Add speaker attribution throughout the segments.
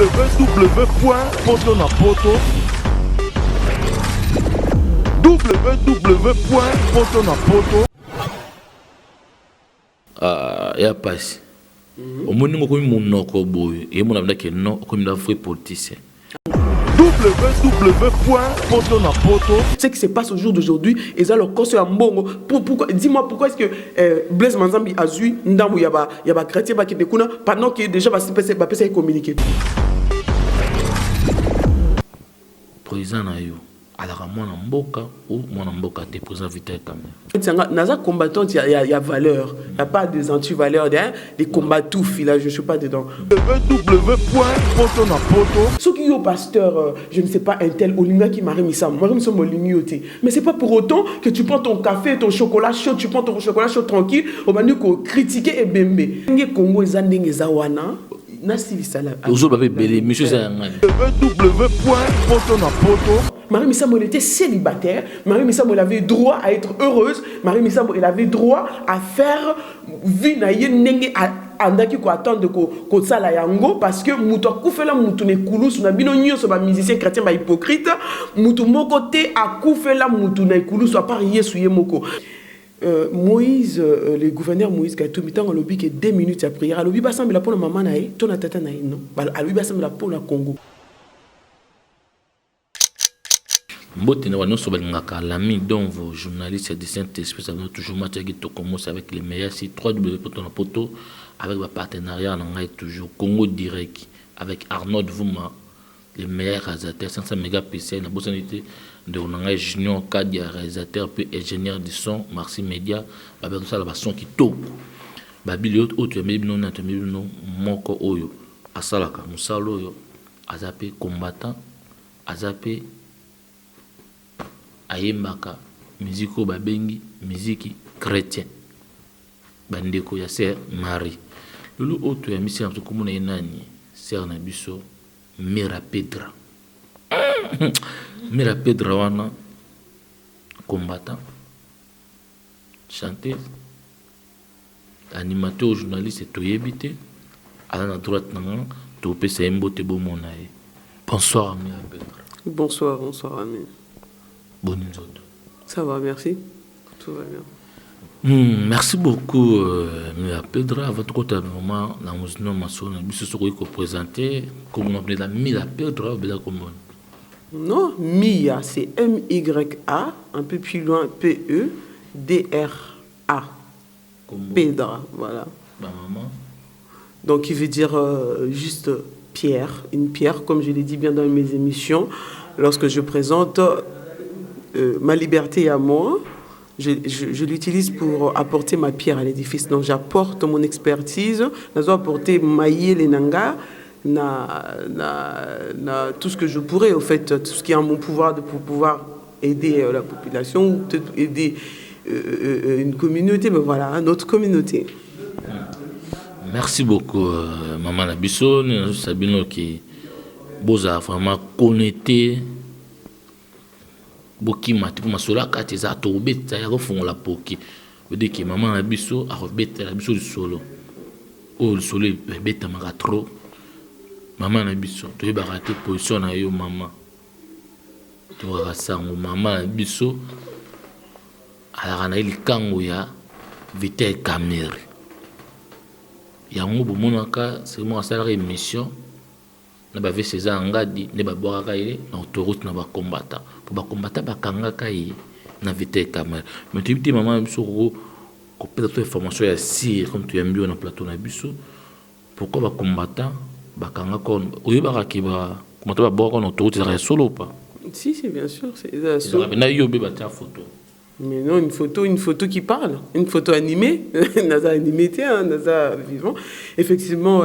Speaker 1: www.potonapoto www.potonapoto
Speaker 2: ya passe au moins nous comme mon nom boy et mon avenir que non comme la vraie politicien
Speaker 1: www.potonapoto.
Speaker 3: Ce qui se passe au jour d'aujourd'hui, ils ont leur conseil en bongo. Dis-moi pourquoi est-ce que Blaise Manzambi a eu Ndamou Yaba chrétien qui découle pendant que déjà va se communiquer.
Speaker 2: président na yo alors moi na mboka ou moi na mboka te président Vital Kamerhe
Speaker 3: Naza combattant il y a valeur, il y a pas des anti-valeurs, des combattants là je suis pas dedans.
Speaker 1: www.potonapoto.
Speaker 3: Ceux qui ont pasteur, je ne sais pas, un tel Olinga qui m'a remis ça, moi je me suis mollignoté. Mais c'est pas pour autant que tu prends ton café, ton chocolat chaud, tu prends ton chocolat chaud tranquille, au manu ko critiquer et bembe. Nge Congo ezandenge zawana.
Speaker 1: www.potonapoto.
Speaker 3: Marie Missamo était célibataire. Marie Missamo avait droit à être heureuse. Marie Missamo elle avait droit à faire vie na yenge andaki ko attendre ko sala yango parce que muto akufela mutu ne kulusu na bino nyonso ba musicien chrétien ba hypocrite mutu moko te akufela mutu na kulusu à part Yesu yemoko. Moïse, le gouverneur Moïse qui a tout mis en lobby qui est 2 minutes à prière. À lobby bas semble la pour la maman naï, ton tata naï non. À lobby bas semble la pour la Congo.
Speaker 2: Mbote na wano so balingaka l'ami donc vos journalistes de Saint-Esprit ça va toujours matcher qui commence avec les meilleurs sites www.potonapoto avec le partenariat en anglais toujours Congo direct avec Arnaud Vouma les meilleurs réalisateurs 500 méga PC na bossanité de Onanga Junior Kadia réalisateur puis ingénieur du son Marcy Media ba tout ça la son qui top ba bilio autre mais non na no moko oyo asalaka musalo oyo azape combattant azape ayembaka musique ba bengi musique chrétien bandeko ya sœur Marie lulu autre ya mission to komona enani sœur na biso Mira Pedra Mira Pedra wana combattant chanteuse animateur journaliste toyebité à la droite nan to pesa mbote bomona e bonsoir Mira Pedra.
Speaker 3: Bonsoir ami.
Speaker 2: Bonne journée.
Speaker 3: Ça va, merci. Tout va bien.
Speaker 2: Merci beaucoup, Mia Pedra. À votre côté, moment, la musique maçonne, je suis présenter comme on appelle la Mia Pedra,
Speaker 3: non, Mia, c'est M-Y-A, un peu plus loin, P-E-D-R-A. Pedra, voilà.
Speaker 2: Maman.
Speaker 3: Donc, il veut dire juste pierre, une pierre, comme je l'ai dit bien dans mes émissions, lorsque je présente. Ma liberté à moi, je l'utilise pour apporter ma pierre à l'édifice. Donc j'apporte mon expertise, je dois apporter mailler les nangas, tout ce que je pourrais, au fait, tout ce qui est en mon pouvoir pour pouvoir aider la population ou peut-être aider une communauté, mais voilà, notre communauté.
Speaker 2: Merci beaucoup, Maman Labisso. Nous savons que vous avez vraiment connecté. Boki mati pour masola kati za to beta ya refongo la poki veut que maman na biso a rebeta la biso du solo o le solo beta maka trop maman na biso to yeba rater position na yo maman to rasango maman na biso ala na ili kango ya Vital Kamerhe ya ngo monaka c'est moi ça la émission na ba vesa ngadi ne ba boaka ile na autoroute na ba combattant pour ba combattant ba kanga kai na Vital Kamerhe mais tu dis maman biso ko peut-être information ya si comme tu aimes bien na plateau na biso pourquoi ba combattant ba kanga ko oyeba ki ba combattant ba boaka na autoroute ça solo pas
Speaker 3: si bien sûr c'est
Speaker 2: ça na yobe ba ta photo
Speaker 3: mais non une photo qui parle une photo animée naza animé naza vivant effectivement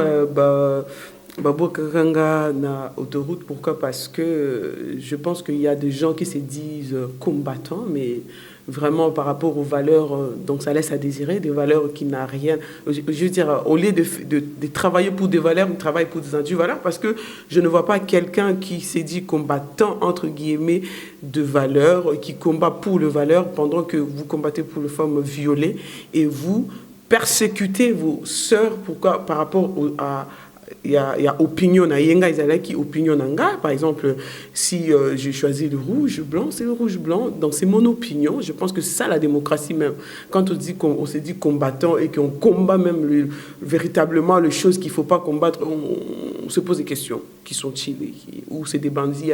Speaker 3: Babo Kakanga na autoroute, pourquoi? Parce que je pense qu'il y a des gens qui se disent combattants, mais vraiment par rapport aux valeurs, donc ça laisse à désirer, des valeurs qui n'ont rien. Je veux dire, au lieu de travailler pour des valeurs, on travaille pour des anti-valeurs, parce que je ne vois pas quelqu'un qui s'est dit combattant, entre guillemets, de valeurs, qui combat pour le valeur, pendant que vous combattez pour les femmes violées, et vous persécutez vos sœurs, pourquoi? Par rapport à il y a opinion na yenga qui opinion nanga. Par exemple, si je choisis le rouge blanc, c'est le rouge blanc. Donc c'est mon opinion. Je pense que c'est ça la démocratie même. Quand on dit qu'on se dit combattant et qu'on combat même véritablement les choses qu'il faut pas combattre, on se pose des questions. Qui sont-ils? Ou c'est des bandits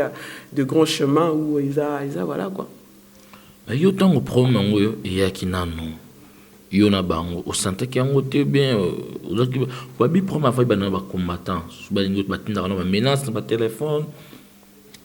Speaker 3: de grands chemins ou ils a voilà quoi.
Speaker 2: Yo tango problème il y a qui nano. Yo na bango au santé qui ango te bien ozaki ba bi problème fa ba na ba combattant ba ngot ba tinda na ba menace na ba téléphone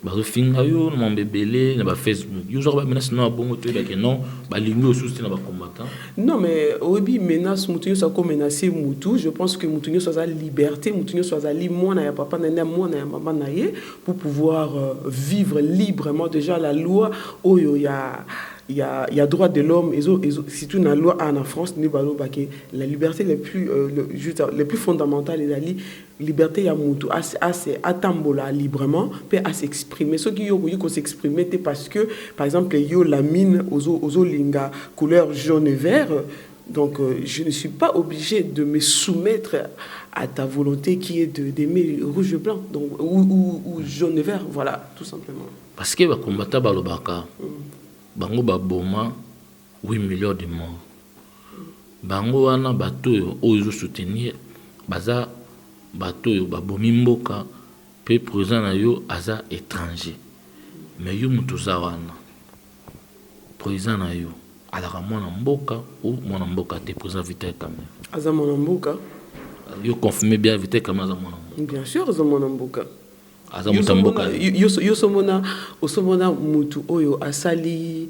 Speaker 2: ba finga yo na mbebele na ba Facebook yo genre ba menace na bongo te ba que non ba lingo sous na ba combattant.
Speaker 3: Non mais obi menace mutu ça comme menacer mutu, je pense que mutu soit sa liberté, mutu soit sa li moi na ya papa na moi na ya maman na ye pour pouvoir vivre librement. Déjà la loi oyo il y a droit de l'homme et c'est une loi en France la liberté les plus fondamentales et la liberté ya mutu à tambola librement peut à s'exprimer ceux qui ont s'exprimer parce que par exemple yo la mine aux linga couleur jaune et vert. Donc je ne suis pas obligé de me soumettre à ta volonté qui est d'aimer rouge et blanc donc ou jaune et vert, voilà tout simplement
Speaker 2: parce que ba combattant ba lobaka bango baboma 8 millions de morts. Bango wana bato oyo soutenir baza bato yo babomi mboka pe président na yo aza étranger. Mais yo mutuza wana président na yo alaka mwana mboka ou mwana mboka te président Vital Kamerhe.
Speaker 3: Aza mwana mboka.
Speaker 2: Yo confirmer bien Vital Kamerhe aza mwana mboka. Bien
Speaker 3: sûr aza mwana mboka.
Speaker 2: Aza mutamboka.
Speaker 3: Yo somona mutu oyo asali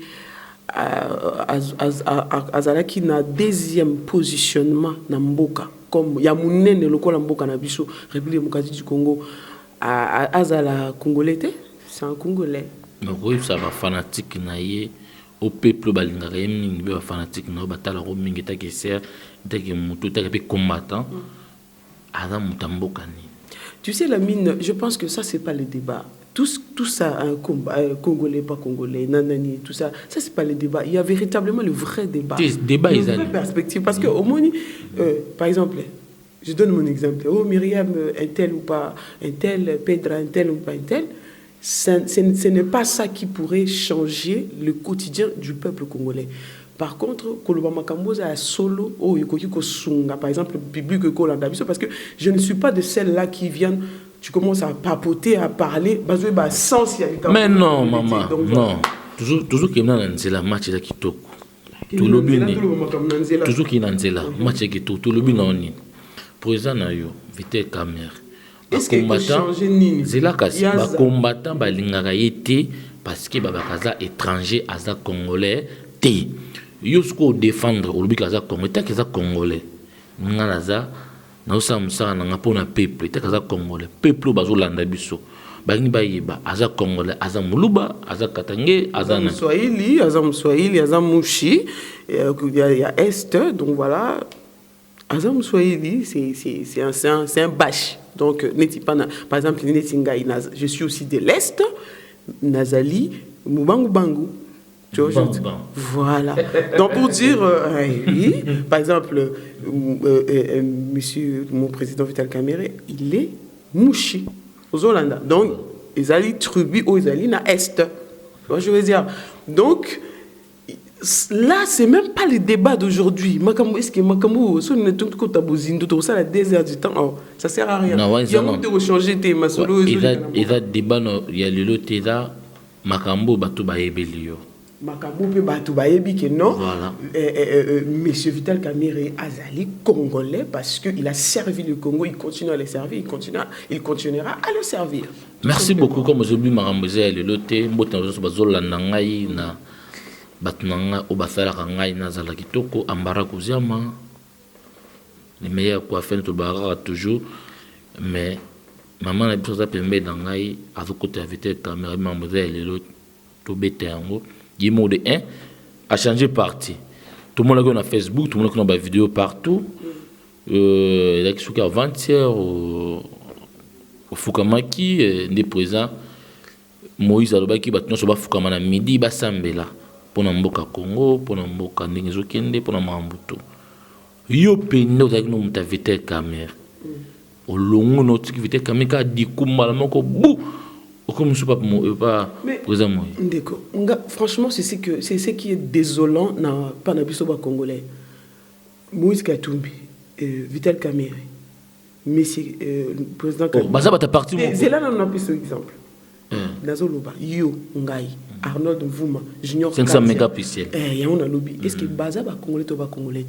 Speaker 3: azalaki na deuxième positionnement na mboka comme ya munene lokola mboka na biso République démocratique du Congo azala congolais, c'est un congolais.
Speaker 2: Mais oui ça va fanatique na ye au peuple balingaka ye mingi ba fanatique na batala ko mingi ta ke ser ta ke mutu ta ke combattant aza mutamboka ni.
Speaker 3: Tu sais, la mine, je pense que ça, c'est pas le débat. Tout ça, un combat, congolais, pas congolais, nanani, tout ça, ça, c'est pas le débat. Il y a véritablement le vrai débat.
Speaker 2: Débat,
Speaker 3: une vraie perspective. Parce que, au moins, par exemple, je donne mon exemple. Oh, Myriam, un tel ou pas un tel, Pedra, un tel ou pas un tel, ce n'est pas ça qui pourrait changer le quotidien du peuple congolais. Par contre, solo, par exemple, parce que je ne suis pas de celles-là qui viennent, tu commences à papoter, à parler, sans
Speaker 2: mais non, maman, non. Toujours qu'il y a un match qui toque. Toujours qu'il y a un match qui toque. Tout le monde président Nayo, Vital Kamerhe.
Speaker 3: Est-ce qu'il faut changer Nini?
Speaker 2: C'est là que combattant balingaka été parce que bakaza étranger aza congolais té. Yosko défendre au lobby kaza congolais té kaza congolais. Nganaza na osamsa na ngapona peuple té kaza congolais. Peuple bazolanda biso. Bangi bayeba aza congolais, aza muluba, aza katangé, aza
Speaker 3: Swahili, aza mushi, il y a est donc voilà. Azam Swahili, c'est un bâche. Donc, par exemple, je suis aussi de l'Est, Nazali, Mubangu Bangu. Tu vois, voilà. Donc, pour dire, oui, par exemple, monsieur, mon président Vital Kamerhe, il est mouchi aux Hollandais. Donc, ils allaient tribu ou ils allaient na Est. Tu vois, je veux dire. Donc, là, c'est même pas le débat d'aujourd'hui. Est-ce que Makamou, si on est tout côté à ça, la 2 heures du temps, ça sert à rien. Il y a beaucoup de changer tes masolo.
Speaker 2: Il y a débat, il y a le lot là, Makambo batu baebelio.
Speaker 3: Makambo pe batu baebi que non.
Speaker 2: Voilà.
Speaker 3: Monsieur Vital Kamerhe azali congolais parce que il a servi le Congo, il continue à le servir, il continuera à le servir.
Speaker 2: Merci beaucoup comme aujourd'hui Makambo le lot, mbote bazola nangai na batunanga obasala kangai nazala kitoko ambara kuziama les meilleurs coiffeurs to barara toujours mais maman na biso za pembe dangai azokote Vital Kamerhe Mademoiselle lelo to betango gimo de 1 a changé parti tout le monde là sur Facebook, tout le monde qui a des vidéos partout il a qui sont avant-hier au Fukamaki des présents Moïse alobaki batno so ba Fukama na midi ba sambela pona mboka Congo, pona mboka ndenge zokende, pona mambuto. Yo pende ozaki no muta Vital Kamerhe. au long notre activité kamika di kumbala moko bou comme je pas présent moi.
Speaker 3: Franchement c'est ce qui est désolant na panabiso ba congolais. Moïse Katumbi, Vital Kamerhe, Messi, président Katumbi.
Speaker 2: Bah ça va ta partie.
Speaker 3: C'est là on a pris ce exemple. Nazoloba, Yo Ngai, Arnold Mvuma, Junior
Speaker 2: 500 mégapixels.
Speaker 3: Il y a un lobby. Est-ce que Baza va congolais ou va congolais?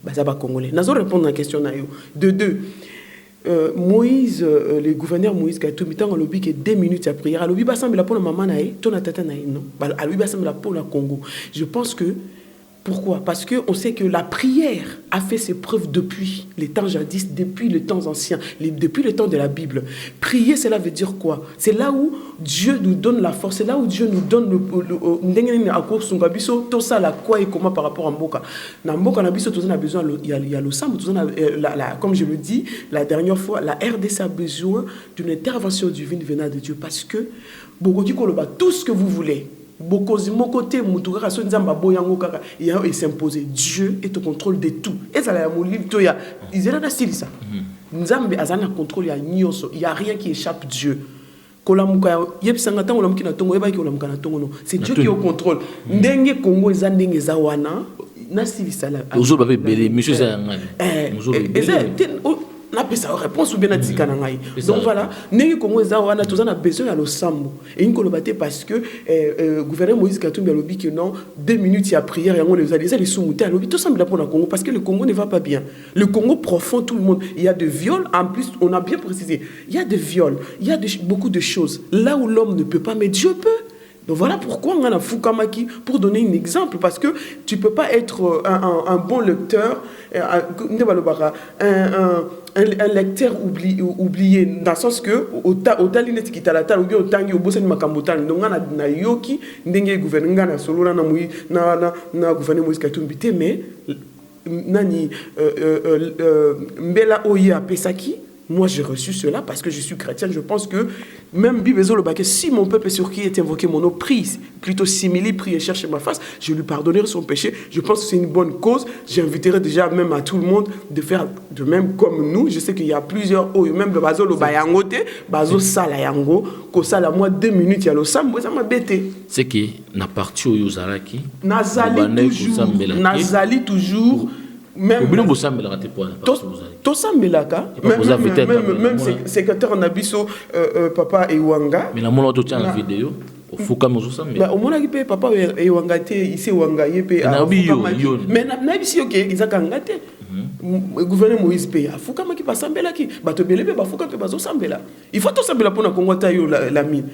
Speaker 3: Baza va congolais. Nazol répondre à la question na yo. De deux. Moïse, le gouverneur Moïse Katumbi, tant lobby que 2 minutes après prière, lobby ba semble pour la maman nae, ton tata nae non. Ba lobby ba semble pour la Congo. Je pense que pourquoi? Parce que on sait que la prière a fait ses preuves depuis les temps jadis, depuis les temps anciens, depuis le temps de la Bible. Prier, cela veut dire quoi? C'est là où Dieu nous donne la force, c'est là où Dieu nous donne tout ça, la quoi et comment par rapport à Mboka. Dans Mboka, on a besoin, il y a le sang, comme je le dis la dernière fois, la RDC a besoin d'une intervention divine venant de Dieu parce que tout ce que vous voulez. Et s'imposer. Dieu est au contrôle de tout. Et ça la ils étaient dans ça. Nzambe azana contrôle ya nyonso. Il y a rien qui échappe Dieu. C'est Dieu qui est au contrôle. Ndenge Congo eza ndenge za wana na silisa la.
Speaker 2: Aujourd'hui ba belé monsieur ça ngani.
Speaker 3: On a besoin de réponse ou bien donc voilà, nous Congo wana tous on a besoin à l'osambo et une colobaté parce que gouverneur Moïse Katumbi a lobby que non 2 minutes il y a prière et on les a les soumoutés à lobby tout semble pour le Congo parce que le Congo ne va pas bien. Le Congo profond tout le monde, il y a de viols en plus, on a bien précisé. Il y a de viols, il y a beaucoup de choses là où l'homme ne peut pas mais Dieu peut. Donc voilà pourquoi on a Fukamaki, pour donner un exemple, parce que tu ne peux pas être un bon lecteur, un lecteur oublié, dans le sens que au talinette qui t'a la taille ou bien au tangi au bossen makambotan, donc on a na yoki, n'engage gouvernement na solo na gouvernement Moïse Katumbi, mais nani mbela oya pesaki. Moi, j'ai reçu cela parce que je suis chrétien. Je pense que même Bibezo le baquet, si mon peuple sur qui est invoqué mon nom prie, plutôt simili, prie et cherche ma face, je lui pardonnerai son péché. Je pense que c'est une bonne cause. J'inviterai déjà même à tout le monde de faire de même comme nous. Je sais qu'il y a plusieurs même le bazo le bayangote, bazo sala yango, ko sala moi 2 minutes il y a le sambo, ça m'a bêté.
Speaker 2: C'est qui n'a parti au Yozaraki.
Speaker 3: Nazali toujours. Même même secrétaire en abisso papa Ewanga
Speaker 2: mais la mono to tient vidéo au fuka mozosa mais
Speaker 3: au mona ki papa Ewanga te ici Ewanga yepe mais na bisi OK izaka ngate gouvernement Moïse pe afuka maki pasambela ki bato belebe bafuka pe bazo sambela il faut to sambela pona Kongo ta yo la mine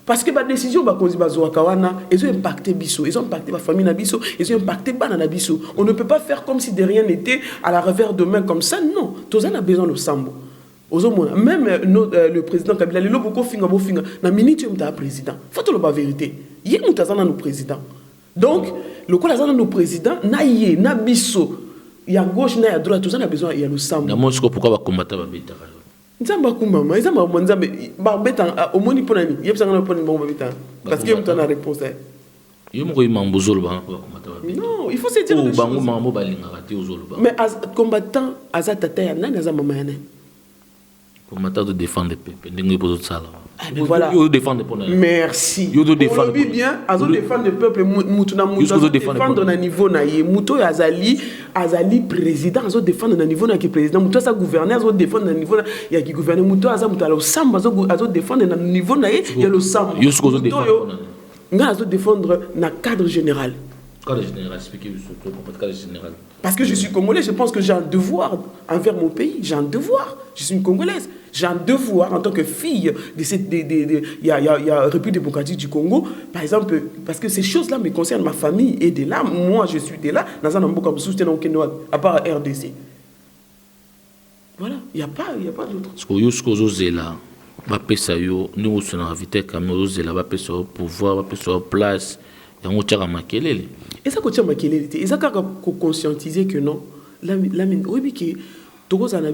Speaker 3: parce que la décision va causer ils ont impacté biso, ils ont impacté ma famille na biso, ils ont impacté bana na biso. On ne peut pas faire comme si de rien n'était à la revers de main comme ça. Non, tous on a besoin de sambo. Même le président Kabila, le beaucoup finga na minute où tu président. Faut te le la vérité. Hier nous t'as nos président. Donc le coup là nos président na yé na biso. Il y a gauche na droite, tous on a besoin il y a le sambo.
Speaker 2: Na moi pourquoi va combattre ba beta.
Speaker 3: Nzamba kumama nzamba mwanzambe ba beta omoni pona ni yebsa ngana pona bon beta parce que mtana réponse
Speaker 2: yo moko imambozolo ba
Speaker 3: non il faut se dire
Speaker 2: des choses bango mambo balinga raté ozolo ba
Speaker 3: mais combattant azatata ya nani azamba mayane
Speaker 2: combattant de défendre le peuple ndenge bozo tsala
Speaker 3: voilà
Speaker 2: yo défendre pour
Speaker 3: merci
Speaker 2: yo de défendre
Speaker 3: bien azo défendre le peuple mutu na mutu azo défendre na niveau na ye mutu azali président azo défendre na niveau na ki président mutu sa gouverneur azo défendre na niveau ya ki gouverneur mutu aza mutu ala samba azo défendre na niveau na ye ya le samba
Speaker 2: yo ce que défendre
Speaker 3: nga azo défendre na cadre général.
Speaker 2: Cadre général, expliquez surtout pour cadre général.
Speaker 3: Parce que je suis congolais, je pense que j'ai un devoir envers mon pays. J'ai un devoir. Je suis une congolaise. J'ai un devoir en tant que fille de cette. Il y a République démocratique du Congo, par exemple, parce que ces choses-là me concernent. Ma famille est de là. Moi, je suis de là. Dans un embout comme soutien au Kenya, à part RDC. Voilà. Il n'y a pas d'autre.
Speaker 2: Ce que vous avez là, nous sommes invités à nous pouvoir, à place.
Speaker 3: Et ça contient ma qualité. Et ça qu'on conscientiser que non, la mine, oui, que Togo en a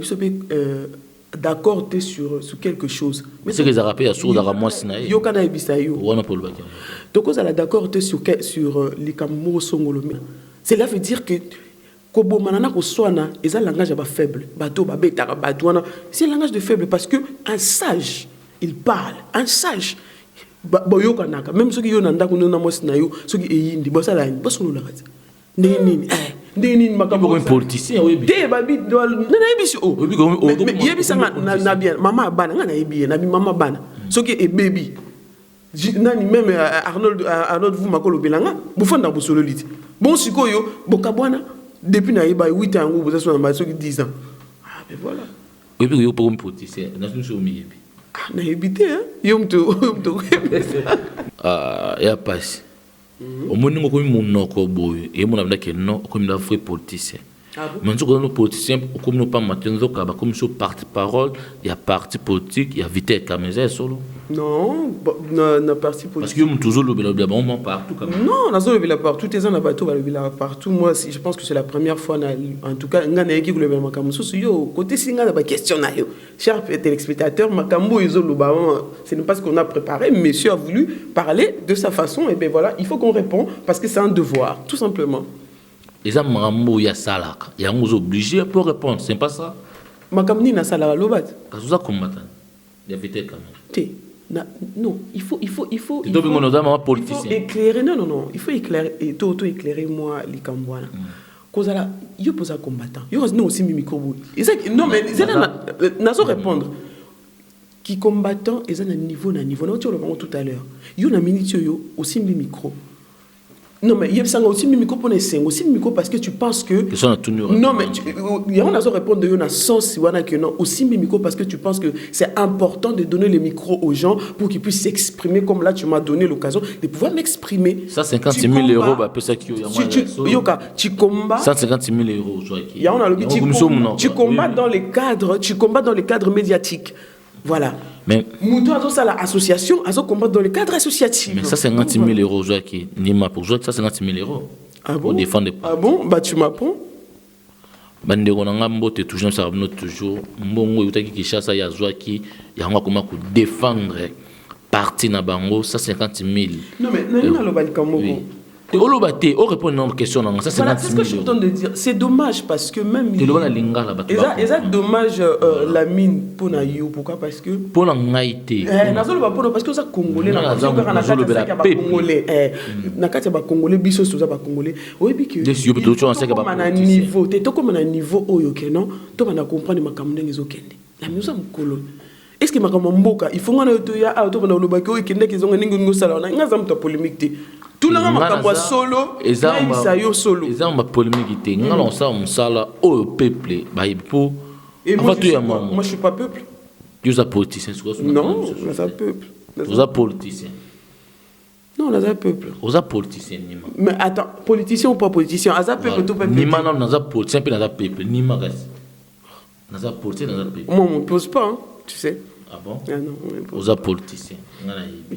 Speaker 3: d'accord sur quelque chose.
Speaker 2: Mais c'est que les Arabes sont dans la mois Sinaï.
Speaker 3: Yo kana ibisayo. Wana pour le bac. Togo a d'accord sur les Cameroun Songolo. Cela veut dire que Kobo manana ko soana, et ça langage ba faible. Bateau ba beta badouana. C'est un langage de faible parce que un sage, il parle. Un sage. Boyo kanaka. Même ceux qui yon anda kuno na mos na yo, ceux qui eyindi bossa la ni bossa no la kati. Ndeni makambo
Speaker 2: un politicien oui.
Speaker 3: Te babi do na yebi o. Yebi sanga na bien. Mama bana ngana yebi na bi mama bana. Ceux qui est baby. Nani même Arnold vous makolo belanga, bofanda bosolo lit. Bon sikoyo bokabwana depuis na yeba 8 ans ou boza so na ceux qui 10 ans. Ah mais voilà.
Speaker 2: Oui puis yo pour un politicien, na so mi yebi.
Speaker 3: Ah na yebité hein. Yomto.
Speaker 2: Ah ya passe. Au monde ngo ko mi monoko boy et mon abda ke non ko mi da vrai politicien. Mais nous sommes politiciens, comme nous pas maintenant, comme sur parti parole, il y a parti politique, il y a vite caméra solo.
Speaker 3: Non, na parti politique.
Speaker 2: Parce que nous toujours le bon partout.
Speaker 3: Non, nous sommes le partout. Tous les ans na bateau le partout. Moi, je pense que c'est la première fois, en tout cas, on a équipe le même makamu. Yo côté singa na ba question na yo. Chers téléspectateurs, makamu iso le ce n'est pas ce qu'on a préparé. Monsieur a voulu parler de sa façon et ben voilà, il faut qu'on réponde parce que c'est un devoir, tout simplement.
Speaker 2: Les gens ya salaka, ya nous obligés pour répondre, c'est pas ça.
Speaker 3: Makamni na salaka lobat.
Speaker 2: Parce que ça combattant. Il y a vite caméra.
Speaker 3: Non, il faut
Speaker 2: éclairer.
Speaker 3: Non, il faut éclairer et tout éclairer moi les Cambouana. Cause là, yo pose un combattant. Yo non aussi micro. Non mais ils n'a pas répondre. Qui combattant ils ont un niveau. Non tu le vois tout à l'heure. Yo na minute yo aussi micro. Non mais il y a aussi micro pour les cinq aussi micro parce que tu penses que non mais il y a on a répondre de un sens wana que non aussi micro parce que tu penses que c'est important de donner les micros aux gens pour qu'ils puissent s'exprimer comme là tu m'as donné l'occasion de pouvoir m'exprimer.
Speaker 2: Ça 50 000 euros bah peut ça qui
Speaker 3: tu combats
Speaker 2: 150 000 euros
Speaker 3: il y a on a le tu combats dans les cadres médiatiques. Voilà.
Speaker 2: Mais
Speaker 3: Moutou a ça l'association, a combattre dans le cadre associatif.
Speaker 2: Mais ça 50 000 euros, qui Nima pour jouer, ça 50 000 euros.
Speaker 3: Ah bon?
Speaker 2: Pour défendre.
Speaker 3: Ah bon? Bah tu m'apprends.
Speaker 2: Bande on mbote toujours ça va toujours. Mbongo yutaki kishasa ya jouer qui ya ngwa comment défendre parti na bango ça 50 000.
Speaker 3: Non mais non le bali comme
Speaker 2: Et au lobate, au répondre à une question, ça c'est
Speaker 3: ce que je suis en train de dire. C'est dommage parce que même.
Speaker 2: Tu dois la linga là-bas.
Speaker 3: Et ça dommage la mine pour naïo. Pourquoi? Parce que.
Speaker 2: Pour la ngaïté.
Speaker 3: Parce que ça congolais. Congolais. Nakati ba congolais biso soza ba congolais. Oui biki. Comme un niveau. T'es comme un niveau oyo kenon. Toi on a comprendre makamune ngezokende. La musique mukolo. Est-ce que makambo mboka il faut ngana yotoya auto na lobaki oyo kende kizonga ningi ngosala na ngaza mta polémique. Tout le monde solo et ça solo.
Speaker 2: Ils ont ma polémique. Nous allons ça on sala au peuple. Bah pour.
Speaker 3: Et moi je suis pas peuple.
Speaker 2: Tu es politicien.
Speaker 3: Non, je suis peuple.
Speaker 2: Vous êtes politicien.
Speaker 3: Non, on a peuple.
Speaker 2: Vous êtes politicien.
Speaker 3: Mais attends, politicien ou pas politicien? On a peuple tout peuple.
Speaker 2: Nima non, on a politicien puis on a peuple. Nima reste. On a politicien, on a peuple.
Speaker 3: Moi on me pose pas, hein, tu sais.
Speaker 2: Ah bon?
Speaker 3: Ah non,
Speaker 2: vous êtes politicien.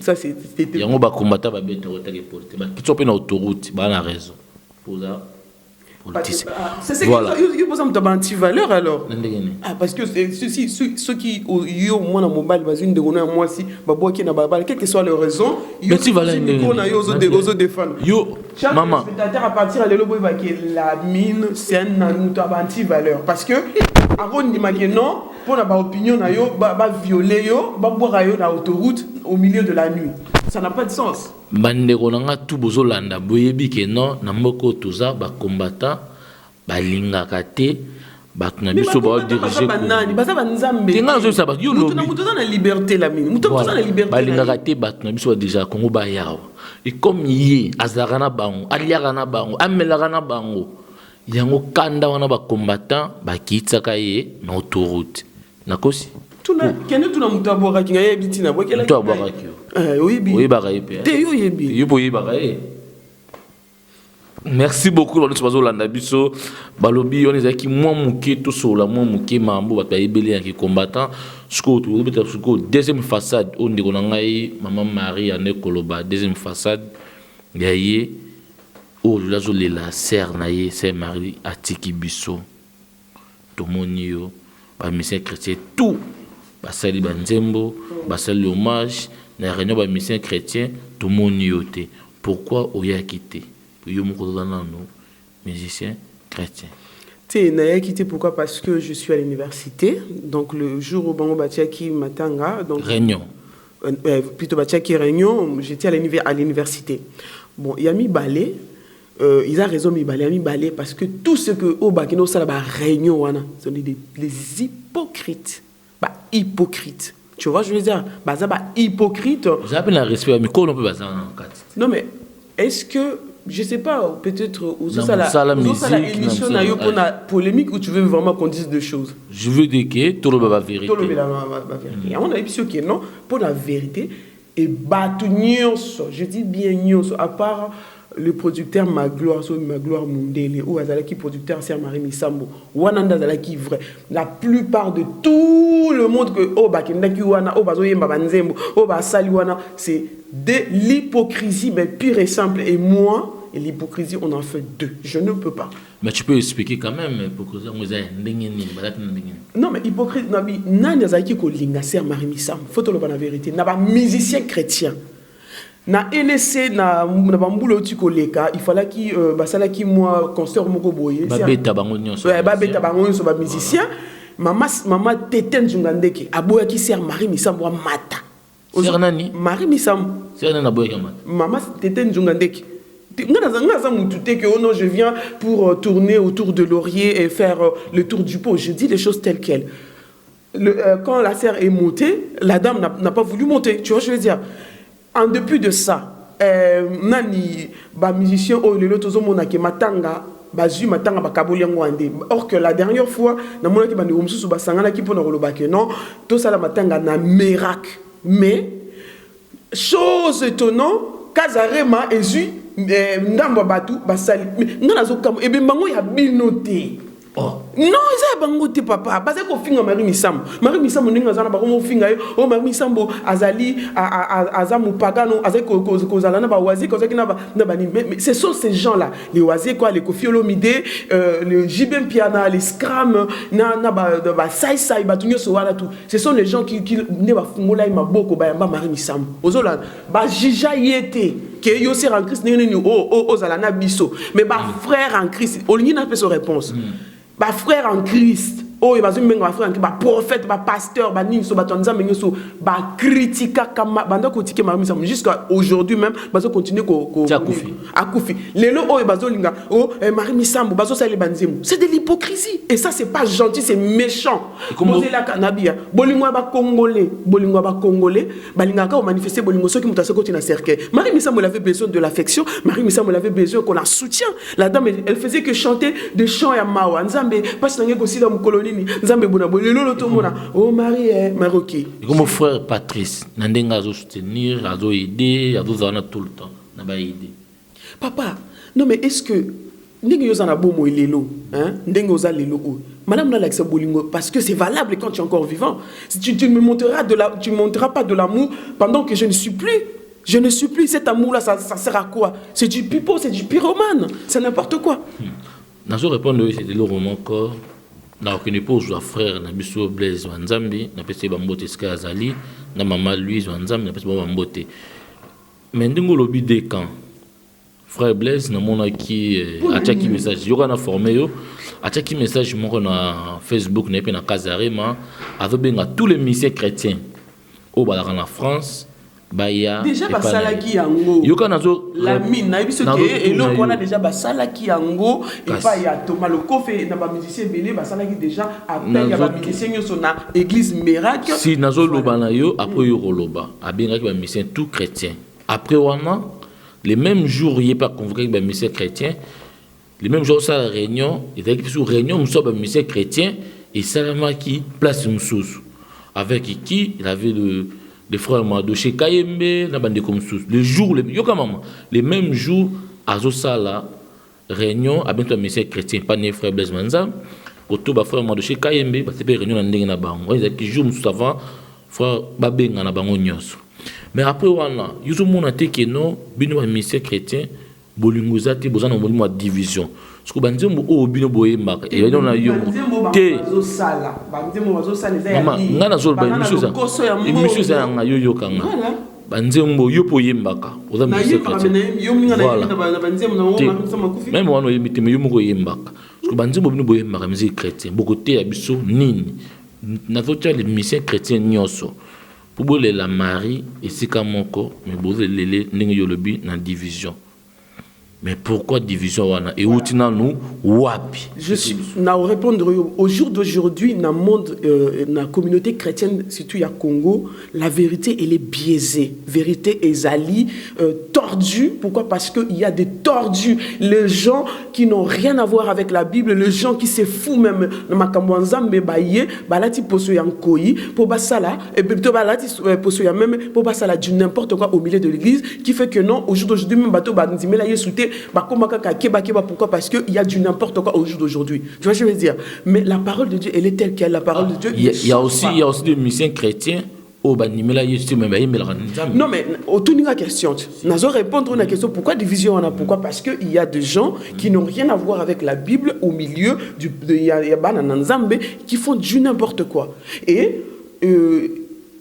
Speaker 3: Ça c'est.
Speaker 2: Il y a un combattant qui est politique. Qui sont en autoroute, il a raison. Vous êtes politicien.
Speaker 3: C'est voilà. Il pose un anti-valeur alors. Ah parce que ceux qui ont moi dans mobile basé une de moi si babo qui na babal quelle que soit leur raison,
Speaker 2: mais tu vas là
Speaker 3: aux défendre.
Speaker 2: Yo maman.
Speaker 3: À partir de l'obo que la mine c'est un anti-valeur parce que avant dit que non pour la opinion na yo ba violer yo ba boire yo na autoroute au milieu de la nuit. Ça n'a pas de sens.
Speaker 2: Bandeko nanga tout bozolanda boyebi ke non na mboko toza ba combattant ba lingaka te ba na biso ba diriger
Speaker 3: banani baza banzambe
Speaker 2: tinga zo sa ba yo
Speaker 3: lobi mutu na liberté la mine mutu na liberté
Speaker 2: ba lingaka te ba na biso déjà Congo ba yawo et comme yé azarana bango aliaka na bango amelaka na bango yango kanda wana ba combattant ba kitaka ye na autoroute nakosi
Speaker 3: tuna kene tuna mutu abora kinga ye bitina bokela
Speaker 2: mutu abora kyo oui bagaye
Speaker 3: te yo yebi
Speaker 2: yo boyi bagaye. Merci beaucoup de nous landa biso balobi on ezaki moi muké to sola moi muké mambo ba ebele ya combattant jusqu'au deuxième façade on ndeko na ngai maman Marie ane koloba deuxième façade yaye o lazo lela sœur na ye c'est Marie atiki biso to monio ba mission chrétien tout ba sali banzembo ba sali hommage na réunion ba mission chrétien to monio te pourquoi oya quitté yo moko dans nous musicien chrétien
Speaker 3: quitté pourquoi? Parce que je suis à l'université. Donc le jour où Bango Batiaki Matanga, donc
Speaker 2: Réunion.
Speaker 3: Plutôt Batiaki Réunion, j'étais à l'université. Bon, il y a mis balai. Ils ont raison, il y a mis balai parce que tout ce que au Bakino ça la réunion, ce sont des hypocrites. Hypocrites. Tu vois, je veux dire, hypocrite.
Speaker 2: J'appelle un respect, mais comment on peut baser
Speaker 3: non, mais est-ce que, je sais pas, peut-être, aux
Speaker 2: ça la
Speaker 3: émission, il y a une polémique où tu veux vraiment qu'on dise deux choses.
Speaker 2: Je veux dire que tout le monde va vérité.
Speaker 3: Tout le monde va vérité. On a dit que non, pour la vérité, et je dis bien à part le producteur Magloire Mundele ou Azalaki producteur c'est Marie Misambo Wananda Azalaki vrai la plupart de tout le monde que bakendaki wana bazo yemba banzembo basali wana c'est de l'hypocrisie mais pure et simple et moi et l'hypocrisie on en fait deux je ne peux pas.
Speaker 2: Mais tu peux expliquer quand même l'hypocrisie
Speaker 3: non mais hypocrite nabi nani Azalaki ko linga c'est Marie Misambo faut te le la vérité na ba musicien chrétien na LC na bambulo tikoleka il fallait qui basala qui moi concert moko boye
Speaker 2: babeta bango nyonso
Speaker 3: babeta bango nyonso ba musicien mama Teten Zungandeke aboya qui sert Marie Misambo mata
Speaker 2: sert nani
Speaker 3: Marie Misambo
Speaker 2: sert nani aboya mata
Speaker 3: mama Teten Zungandeke je viens pour tourner autour de Laurier et faire le tour du pot. Je dis les choses telles quelles. Quand la serre est montée, la dame n'a pas voulu monter. Tu vois, je veux dire. En dépit de ça, nani ba musicien o lelo tozomona ke matanga bazui matanga bakaboli yango ande. Or que la dernière fois na mona ki bandi mususu basangana ki pona koloba ke non to sala matanga na miracle. Mais chose étonnante Kazarema ezu ndamba batu basali ngana zokamo ebe bango ya binoté. Oh. Non, ils ont bangoté papa. Parce que finga Marie Misambo. Marie Misambo ninga zana ba ko finga o Marie Misambo azali azamu pagano azali ko zalana ba wazi ko zaki na ba mais ce sont ces gens là, les wazi quoi, les Koffi Olomide, le Jibem Piana, les Scram na ba sai ba tunyo so wala tout. Ce sont les gens qui ne ba fungola ma boko ba Marie Misambo. Ozola ba jija yete que yo ser en Christ ni o zalana biso. Mais ba frère en Christ, Olini n'a pas sa réponse. Ba frère en Christ, il va frère en Christ, ba prophète, ba pasteur, ba ninso, ba tonza menyoso, ba critica kama, banda critiquer Marie Misambo jusqu'à aujourd'hui même, bazo continuer akufi. Lelo bazo linga, Marie Misambo, bazo sali banzemu. C'est de l'hypocrisie et ça c'est pas gentil, c'est méchant. Posez la canabia, bolingwa ba congolais, ba linga ka manifester bolingo soki mutase koti na cercueil. Marie Misambo avait besoin de l'affection, Marie Misambo avait besoin qu'on la soutient. La dame elle faisait que chanter des chants ya mawa, nzambe passe nange ko sila mukoloni. Oh Marie Maroki.
Speaker 2: Comme mon frère Patrice, Nandenga a soutenir, a aider, a tout le temps, n'a pas aidé.
Speaker 3: Papa, non mais est-ce que Ndenge a bon lelo, hein? Ndenge oza lelo. Madame Nalaxa Bolingo, parce que c'est valable quand tu es encore vivant. Si tu me montreras tu montreras pas de l'amour pendant que je ne suis plus. Je ne suis plus. Cet amour-là, ça sert à quoi? C'est du pipeau, c'est du pyromane, c'est n'importe quoi.
Speaker 2: Nazo répondre c'était le roman corps. Na aucune pause à frère na biso Blaise Wanzambi na pese bambote ska azali na maman Louise Wanzambi na pese bambote mais ndingo lobi de quand frère Blaise na mona ki ataki message yo kana formé yo ataki message moko na Facebook na pe na Kazarema avec benga tous les missions chrétiens au balaka na France baya
Speaker 3: déjà basalaki yango
Speaker 2: yokanazo
Speaker 3: la mine na biso ke et donc on a déjà basalaki yango et pas ya Thomas le Kofé na ba musicien belé basalaki déjà après ya ba musicien nyoso na église miracle
Speaker 2: si nazo loba na yo après yo roloba abengaki ba musicien tout chrétien après wana les mêmes jours il est pas convoqué ba musicien chrétien les mêmes jours ça la réunion et avec sur réunion nous sommes ba musicien chrétien et salama qui place mususu avec qui il avait les frères Madoché Kayembe, les jours, les mêmes jours, à Zosala, réunion, à bientôt, monsieur chrétien, pas né frère Blaise Wanzambi, autour de frère Madoché Kayembe, parce que réunion n'a pas de ils ont qui jour avant, frère Babenga n'a pas de mais après, voilà, ils ont montré que non, bino monsieur chrétien, bolingozati, besoin de division. Parce que banzembo o bino boye maka et on a yo te
Speaker 3: banzembo bazosala
Speaker 2: mama ngana zol ba émission ça nga yo kanga banzembo yo poye mbaka oza monsieur chrétien voilà même wana yemite yo moko yembaka que banzi bobino boye musique chrétien beaucoup te abiso nini na votia les missions chrétiens nyoso pour boler la Marie et sika moko mais boze lele ndenge yolobi na division. Mais pourquoi division wana et outina nous wapi?
Speaker 3: Je suis na répondre au jour d'aujourd'hui dans monde na communauté chrétienne surtout à Congo, la vérité elle est biaisée, vérité ezali tordue. Pourquoi? Parce que il y a des tordus, les gens qui n'ont rien à voir avec la Bible, les gens qui se foutent même na makambo nzambe baye balati poso ya nkoi pour basala et plutôt balati poso ya même pour basala du n'importe quoi au milieu de l'église qui fait que non au jour d'aujourd'hui même bato bandimela yesuté. Pourquoi? Parce qu'il y a du n'importe quoi au jour d'aujourd'hui. Tu vois ce que je veux dire? Mais la parole de Dieu, elle est telle qu'elle. La parole de Dieu.
Speaker 2: Il y a aussi des missions chrétiens. Non,
Speaker 3: mais autour de la question, nous allons répondre à la question pourquoi division on a? Pourquoi? Parce qu'il y a des gens qui n'ont rien à voir avec la Bible au milieu qui font du n'importe quoi. Et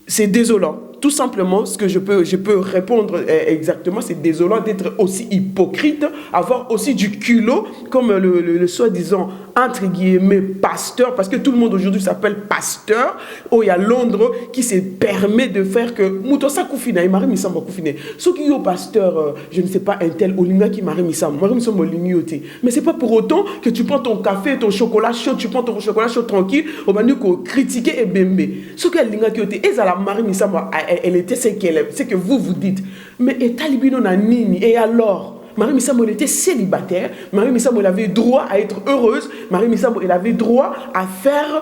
Speaker 3: c'est désolant. Tout simplement, ce que je peux répondre exactement, c'est désolant d'être aussi hypocrite, avoir aussi du culot, comme le soi-disant, entre guillemets, pasteur, parce que tout le monde aujourd'hui s'appelle pasteur, il y a Londres qui se permet de faire que, Moutosa Koufina, il m'a remis ça, ceux qui ont pasteur, je ne sais pas, un tel, Olinga qui m'a remis ça, mais c'est pas pour autant que tu prends ton café, ton chocolat chaud, tu prends ton chocolat chaud tranquille, au manu qu'on critiquer et bembe. Ce qu'elle linga qui était, et ça la marine, ça, elle était ce qu'elle est, c'est que vous dites. Mais et talibino na nini, et alors? Marie Missamo, elle était célibataire. Marie Missamo, elle avait droit à être heureuse. Marie Missamo, elle avait droit à faire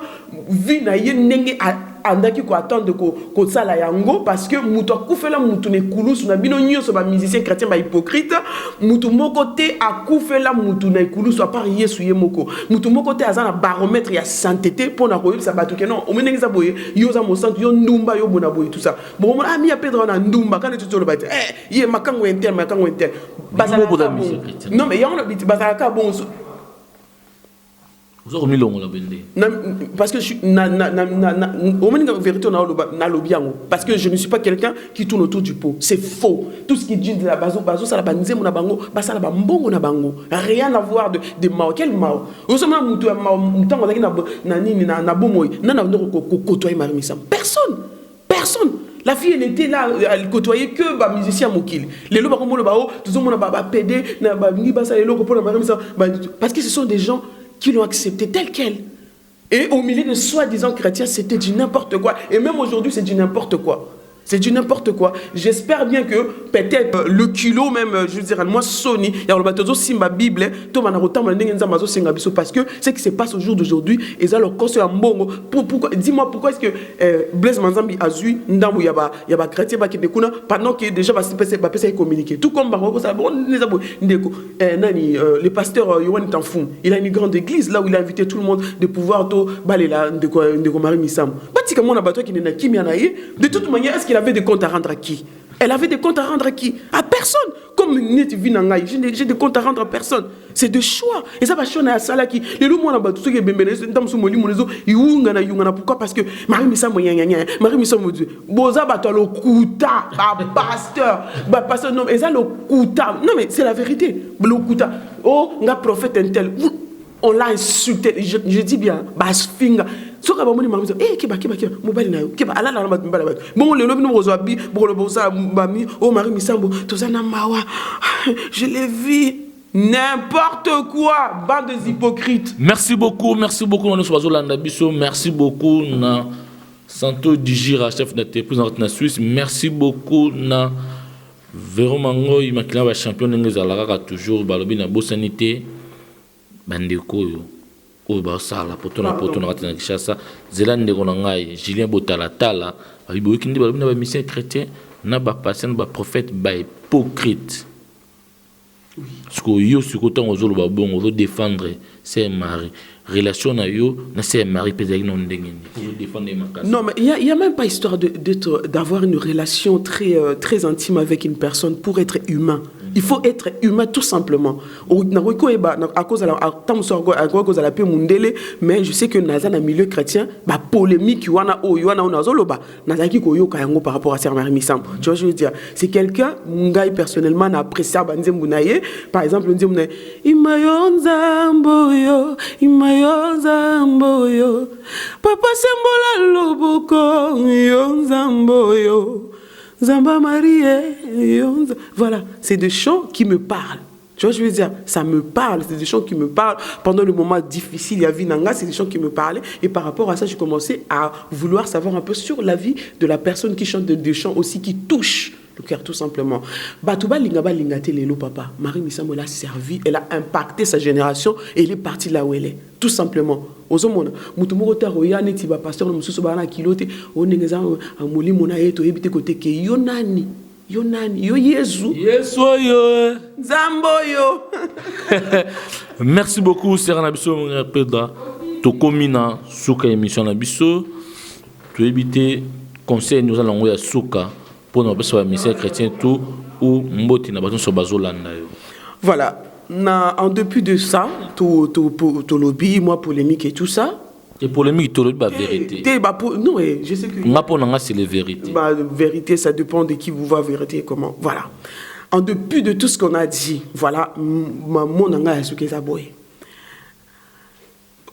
Speaker 3: vie na yenenge andaki ko attendre ko sala yango parce que muto akufela mutu ne kulusu na bino nyonso ba musicien chrétien ba hypocrite mutu moko te akufela mutu na kulusu à part Yesu ye moko mutu moko te azana baromètre ya sainteté pour na koyebisa batu ke non omenenge za boye yo za mo santu yo ndumba yo bona boye tout ça bon mon ami ya Pedro na ndumba quand tu te le bate ye makango intel bazala non mais ya on habite bazala ka bon. Parce que parce que je ne suis pas quelqu'un qui tourne autour du pot. C'est faux. Tout ce qui dit de la bazo, ça la banise mon abango, ça la bambongo na bango. Rien à voir de mao. Quel mao? Nous sommes là, personne. La fille, elle était là, elle côtoyait que les musiciens Mokil. Les lobes, tout le monde a pédé, parce que ce sont des gens qui l'ont accepté tel quel. Et au milieu de soi-disant chrétiens, c'était du n'importe quoi. Et même aujourd'hui, c'est du n'importe quoi. C'est du n'importe quoi. J'espère bien que peut-être le kilo même, je dirais moi, Sony, il y a le bateau Simba Bible, parce que ce qui se passe au jour d'aujourd'hui, et ça leur cause un bon. Dis-moi pourquoi est-ce que Blaise Manzambi a eu Ndamou Yaba chrétien qui découle pendant que déjà va se communiquer. Tout comme le pasteur Yohan Tanfoum, il a une grande église là où il a invité tout le monde de pouvoir baler là de Marie Missam. De toute manière, est-ce qu'il avait des comptes à rendre à qui? Elle avait des comptes à rendre à qui? À personne. Comme j'ai des comptes à rendre à personne. C'est de choix. Et ça va changer à ça là qui. Les loups, on a battu ce qui pourquoi? Parce que Marie Missa Marie Missa Boza bato le kuta, pasteur, non, et ça le kuta. Non, mais c'est la vérité. Le kuta. Oh, on a prophète un tel. On l'a insulté. Je dis bien, basfinga. Bon, je l'ai vu. N'importe quoi, bande d'hypocrites.
Speaker 2: Merci beaucoup, merci beaucoup, na Santo Digira, chef d'entreprise en Suisse. Merci beaucoup, na Véro Mango, il m'a clairé champion de toujours, balobi na bosanité, bandeko yo. Oh bah ça la poto na Kinshasa Zelande konangai Julien Botala tala bibo kindi ba na mission chrétien na ba patient ba prophète ba hypocrite ce que yo sur côté ozolo ba bon ozo défendre c'est mari relation na yo na c'est mari peut-être non ndengeni pour défendre ma.
Speaker 3: Non mais il y a même pas histoire d'avoir une relation très intime avec une personne pour être humain. il faut être humain tout simplement. À cause de la paix mondiale, mais je sais que dans le milieu chrétien, la polémique par rapport à Sœur Marie Missambo. Tu vois, je veux dire, c'est quelqu'un, personnellement, apprécié par exemple, on dit Imayonza mboyo, Papa Sembola Loboko, Yonza mboyo. Zamba Marie, voilà, c'est des chants qui me parlent. Tu vois, je veux dire, ça me parle, c'est des chants qui me parlent. Pendant le moment difficile, il y a Vinanga, c'est des chants qui me parlaient. Et par rapport à ça, j'ai commencé à vouloir savoir un peu sur la vie de la personne qui chante des chants aussi qui touchent le cœur, tout simplement. Batouba Lingaba Lingate Lelo, papa. Marie Missambo l'a servi, elle a impacté sa génération et elle est partie là où elle est. Tout simplement. Ozomona, mutumoko ta royane tiba pasteur no mususu bana kilote, onengeza amuli mona yeto ebite kote ke yonani, yo Yesu.
Speaker 2: Yesu yo.
Speaker 3: Zambo yo.
Speaker 2: Merci beaucoup, Sœur Nabiso Peda. To komina suka émission Nabiso. To éviter conseil nous allons ya suka pour nos personnes missions chrétiens tout ou mboti na baton so bazolanda yo.
Speaker 3: Voilà. En dépit de ça, tout lobby, moi polémique et tout ça.
Speaker 2: Et polémique, tout le la vérité.
Speaker 3: Non, je sais que.
Speaker 2: C'est la vérité.
Speaker 3: Vérité, ça dépend de qui vous voit vérité et comment. Voilà. En dépit de tout ce qu'on a dit, voilà, mon anga est ce que ça boy.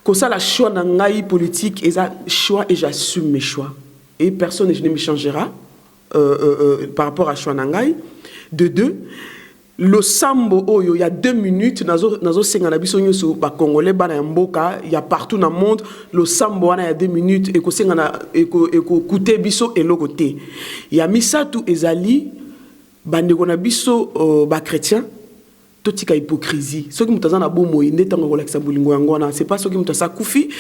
Speaker 3: Comme ça, la choix n'angaï politique, et ça choix et j'assume mes choix. Et personne ne me changera par rapport à choix n'angaï. De deux. Le sambo oyo il y a 2 minutes nazo senga na biso nyoso ba congolais bana mboka il y a partout dans le monde le sambo wana il y a 2 minutes et ko senga na eko coûter biso eloko te il y a misatu ezali bande ko na biso ba chrétien totika hypocrisie soki mutaza na bomo inde tango ko lakisa bolingo yango na c'est pas soki mutasa kufi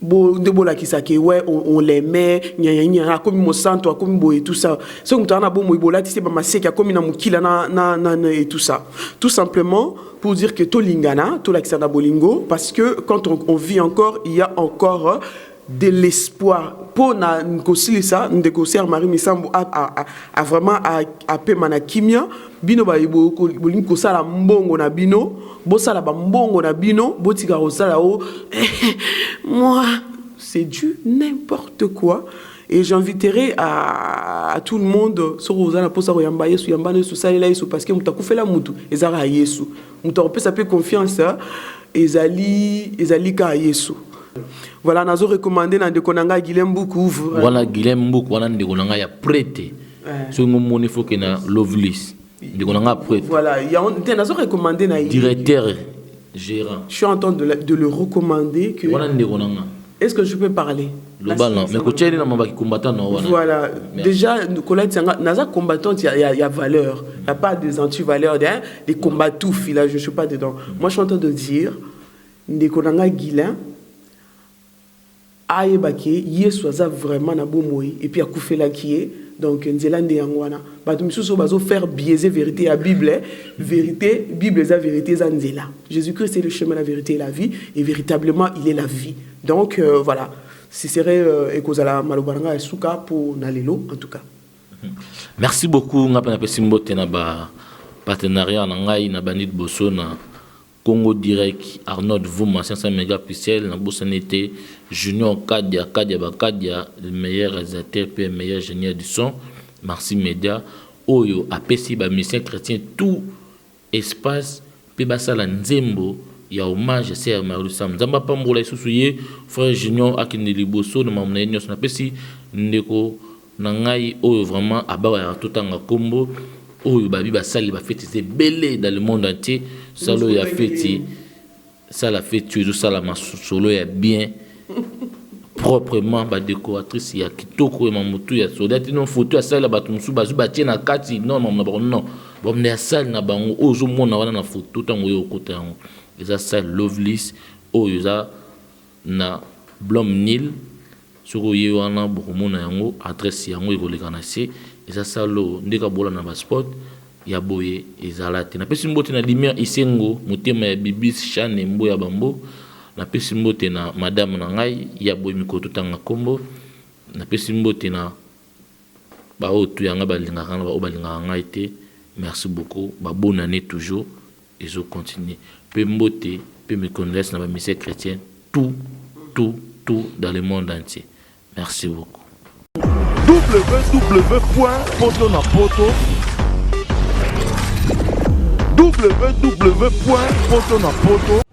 Speaker 3: bo ndebola kisake ouais on l'aimait nya comme mo santo comme bo et tout ça so mutana bo mo ibola tise ba maseka comme na mukila na et tout ça tout simplement pour dire que to lingana to lakisa na bolingo parce que quand on vit encore il y a encore de l'espoir pour na nkosi ça négocier Marie Missambo a vraiment a pe manakimia bino ba ibo bolingo sala mbongo na bino bosala ba mbongo na bino botika osala o moi c'est du n'importe quoi et j'inviterai à tout le monde sur ozana posa yamba yesu yamba ne su salela yesu parce que mutakufela mutu ezara yesu mutapesa saper confiance ezali ka yesu. Voilà, nous avons recommandé dans Dekonanga Guilhem Boukou.
Speaker 2: Voilà, Guilhem Boukou, voilà, Dekonanga ya prêté. Sur mon monde, il faut qu'il y ait un Lovelis. Dekonanga prêté.
Speaker 3: Voilà, nous avons recommandé.
Speaker 2: Directeur, gérant.
Speaker 3: Je suis en train de le recommander. Que...
Speaker 2: Voilà, Dekonanga.
Speaker 3: Est-ce que je peux parler?
Speaker 2: Le ballon. Mais quand tu es dans mon combattant,
Speaker 3: voilà. Déjà, Colette, dans combattant, il y a valeur. Il n'y a pas des anti-valeurs, des combattants. Là, je ne suis pas dedans. Moi, je suis en train de dire, Dekonanga Guilhem. Aïebake, Yesu aza vraiment na bomoi et puis a koufela qui est donc nzelande yangwana bato misusu bazo faire biaiser vérité à Bible vérité Bible est la vérité zanzela Jésus-Christ c'est le chemin la vérité et la vie et véritablement il est la vie donc voilà ce serait ekozala malobaranga suka pour nalelo en tout cas.
Speaker 2: Merci beaucoup ngapana pesimbote na ba partenariat na ngai na banit boso na Congo Direct, Arnold Vouma, 500 mégapixels, na Bossanité, Junior Kadia, le meilleur réalisateur, puis le meilleur ingénieur du son, Marcy Media, Oyo, Apesi, mission chrétien, tout espace, puis Basala Nzembo, il y a hommage à Sœur Marie Missambo. Zamba Pambola, Soussouye, frère Junior, Akineli Bosso, de Mamna Nyos, Napesi, Ndeko, Nangai, Oyo, vraiment, Abawa, tout en combo. Oyo babi basali ba fête c'est belé dans le monde entier salo ya fête ça la fête tu ça la solo ya bien proprement ba décoratrice ya kitoko ma mutu ya soldati non photo ya sala ba tumsu bazu ba tiena kati non non bon na sala na bango ozo mona wana na photo tango yo kota yango eza sala Lovelis oyo za na Blom Nil soko ye wana bokomona yango adresse yango ekolekana se eza salo ndeka bola na passeport ya boye ezalate na pesi mbote na lumière isengo motema ya bibis chane mbo ya bambo na pesi mbote na madame na ngai ya boye mikoto tanga kombo na pesi mbote na ba otu yanga balingaka na ba obalinga ngai te merci beaucoup. Bonne année toujours. Et je continue. Peu mbote, peu me connaissent dans la mission chrétienne. Tout dans le monde entier. Merci beaucoup.
Speaker 1: www.potonapoto